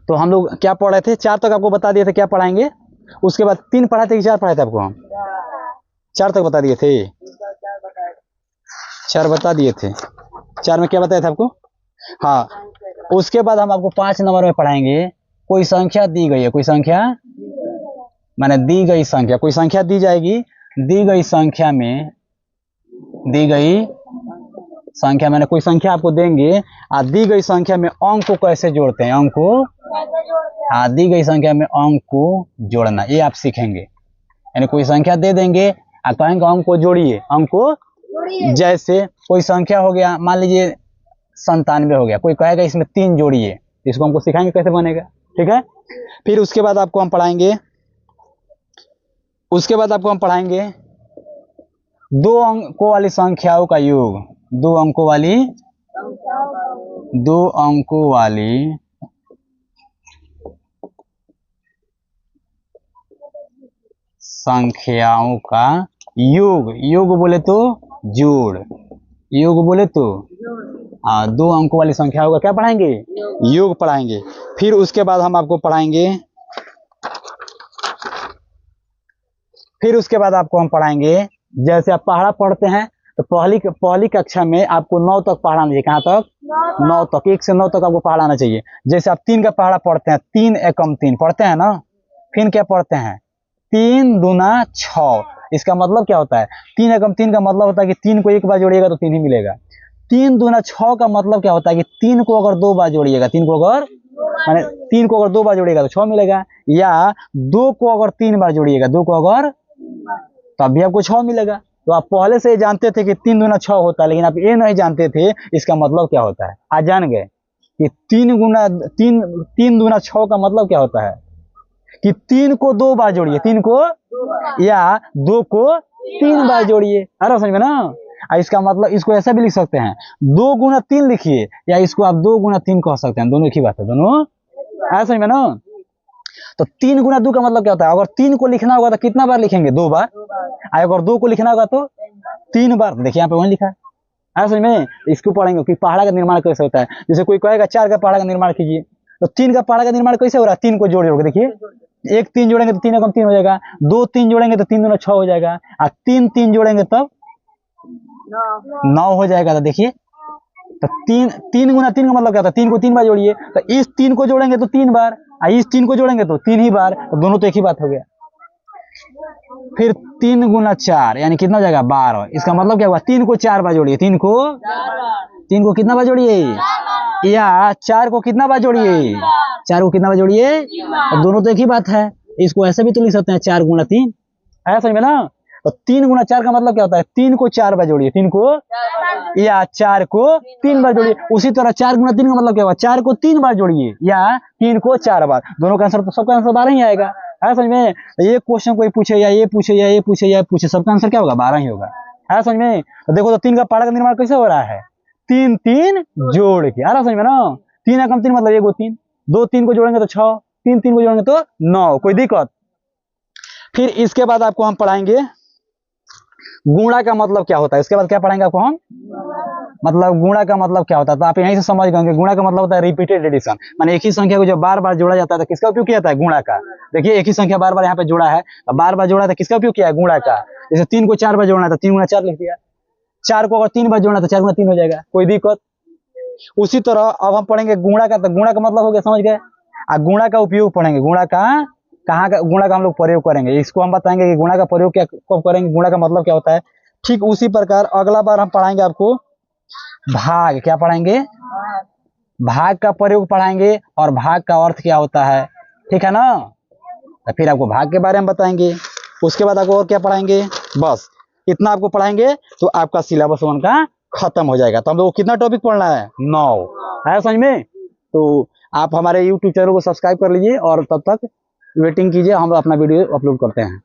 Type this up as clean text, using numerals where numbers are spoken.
तो हम लोग क्या पढ़ रहे थे, 4 तक आपको बता दिए थे क्या पढ़ाएंगे, उसके बाद 3 पढ़ाए थे कि 4 पढ़ाए थे आपको हम? 4 तक बता दिए थे, 4 बता दिए थे। 4 में क्या बताया था आपको? हाँ, उसके बाद हम आपको 5 नंबर में पढ़ाएंगे, कोई संख्या दी गई है, कोई संख्या माने दी गई संख्या, कोई संख्या दी जाएगी, दी गई संख्या में, दी गई संख्या मैंने कोई संख्या आपको देंगे, दी गई संख्या में अंक को कैसे जोड़ते हैं, अंक को, हाँ, दी गई संख्या में अंक को जोड़ना, ये आप सीखेंगे। यानी कोई संख्या दे देंगे, आप कहेंगे अंक को जोड़िए, अंक को, जैसे कोई संख्या हो गया, मान लीजिए 97 हो गया, कोई कहेगा इसमें 3 जोड़िए, इसको हमको सिखाएंगे कैसे बनेगा, ठीक है। फिर उसके बाद आपको हम पढ़ाएंगे, उसके बाद आपको हम पढ़ाएंगे 2 अंकों वाली संख्याओं का योग, 2 अंकों वाली, 2 अंकों वाली संख्याओं का योग, योग बोले तो जोड़, योग बोले तो 2 अंकों वाली संख्याओं का क्या पढ़ाएंगे, योग पढ़ाएंगे। फिर उसके बाद हम आपको पढ़ाएंगे, फिर उसके बाद आपको हम पढ़ाएंगे, जैसे आप पहाड़ा पढ़ते हैं तो पहली कक्षा में आपको 9 तक पढ़ाना चाहिए, कहाँ तक, 9 तक, 1 से 9 तक आपको पढ़ाना चाहिए। जैसे आप 3 का पहाड़ा पढ़ते हैं, 3 एकम 3 पढ़ते हैं ना, फिर क्या पढ़ते हैं, 3 दूना 6, इसका मतलब क्या होता है, 3 एकम 3 का मतलब होता है कि 3 को एक बार जोड़िएगा तो 3 ही मिलेगा। 3 दूना 6 का मतलब क्या होता है कि 3 को अगर 2 बार जोड़िएगा, 3 को अगर माने 3 को अगर 2 बार जोड़िएगा तो 6 मिलेगा, या 2 को अगर 3 बार जोड़िएगा, 2 को अगर, तब भी आपको 6 मिलेगा। तो आप पहले से जानते थे कि 3 दूना 6 होता है, लेकिन आप ये नहीं जानते थे इसका मतलब क्या होता है, आज जान गए कि 3 दूना 6 का मतलब क्या होता है कि 3 को 2 बार जोड़िए, 3 को, या 2 को 3 बार जोड़िए, अरे समझ में ना। इसका मतलब इसको ऐसा भी लिख सकते हैं, 2 गुना 3 लिखिए, या इसको आप 2 गुना 3 कह सकते हैं, दोनों एक ही बात है, दोनों ऐसा समझ में ना। तो 3 गुना 2 का मतलब क्या होता है, अगर 3 को लिखना होगा तो कितना बार लिखेंगे, 2 बार, अगर 2 को लिखना होगा तो 3 बार। देखिए यहाँ पे वही लिखा है, ऐसा समझ में। इसको पढ़ेंगे कि पहाड़ा का निर्माण कैसे होता है। जैसे कोई कहेगा 4 का पहाड़ा का निर्माण कीजिए, तो 3 का पहाड़ा का निर्माण कैसे हो रहा है, 3 को जोड़ोगे, देखिए 1 3 जोड़ेंगे तो 3 एकम 3 हो जाएगा, 2 3 जोड़ेंगे तो 3 दूना 6 हो जाएगा, और 3 3 जोड़ेंगे तब 9 हो जाएगा। तो देखिए, तो 3 गुना 3 का मतलब क्या होता है, 3 को 3 बार जोड़िए, तो इस 3 को जोड़ेंगे तो 3 बार, इस 3 को जोड़ेंगे तो 3 ही बार, तो दोनों तो एक ही बात हो गया। फिर 3 गुना 4 यानी कितना हो जाएगा, 12, इसका मतलब क्या हुआ, 3 को 4 बार जोड़िए, 3 को कितना बार जोड़िए, या 4 को कितना बार जोड़िए, 4 को कितना बार जोड़िए, दोनों तो एक ही बात है। इसको ऐसे भी तो लिख सकते हैं 4 गुना 3, है समझ में ना। तो 3 गुना 4 का मतलब क्या होता है, 3 को 4 बार जोड़िए, 3 को, या 4 को 3 बार जोड़िए। उसी तरह 4 गुना 3 का मतलब क्या होगा, 4 को 3 बार जोड़िए, या 3 को 4 बार, दोनों का आंसर तो सबका आंसर 12 ही आएगा, है समझ में। ये क्वेश्चन कोई पूछे या ये पूछे या ये पूछे या पूछे, सबका आंसर क्या होगा, 12 ही होगा, है समझ में। तो देखो, तो 3 का पहाड़ा का निर्माण कैसे हो रहा है, 3 3 जोड़ के, आ रहा समझ में ना। 3 एकम 3 मतलब 1 2 3, 2 3 को जोड़ेंगे तो 6, 3 3 को जोड़ेंगे तो 9, कोई दिक्कत। फिर इसके बाद आपको हम पढ़ाएंगे गुणा का मतलब क्या होता है। इसके बाद क्या पढ़ाएंगे आपको हम, मतलब गुणा का मतलब क्या होता है। तो आप यहीं से समझ गए, गुणा का मतलब होता है रिपीटेड एडिशन, माने एक ही संख्या को जब बार बार जोड़ा जाता है तो किसका उपयोग किया जाता है, गुणा का। देखिए, एक ही संख्या बार बार यहाँ पे जोड़ा है, बार बार जोड़ा था, किसका उपयोग किया है, गुणा का। जैसे 3 को 4 बार जोड़ना था, 3 गुना 4 लिख दिया, 4 को अगर 3 बार जोड़ना था, 4 गुना 3 हो जाएगा, कोई दिक्कत। उसी तरह अब हम पढ़ेंगे गुणा का। तो गुणा का मतलब हो गया, समझ गए। गुणा का उपयोग पढ़ेंगे, गुणा का कहाँ का, गुणा का हम लोग प्रयोग करेंगे, इसको हम बताएंगे कि गुणा का प्रयोग क्या कब करेंगे, गुणा का मतलब क्या होता है। ठीक उसी प्रकार अगला बार हम पढ़ाएंगे आपको भाग, क्या पढ़ाएंगे, भाग का प्रयोग पढ़ाएंगे, और भाग का अर्थ क्या होता है, ठीक है ना। तो फिर आपको भाग के बारे में बताएंगे, उसके बाद आपको और क्या पढ़ाएंगे, बस इतना आपको पढ़ाएंगे तो आपका सिलेबस 1 का खत्म हो जाएगा। तो हम लोग को कितना टॉपिक पढ़ना है, 9, है समझ में। तो आप हमारे YouTube चैनल को सब्सक्राइब कर लीजिए, और तब तक वेटिंग कीजिए, हम अपना वीडियो अपलोड करते हैं।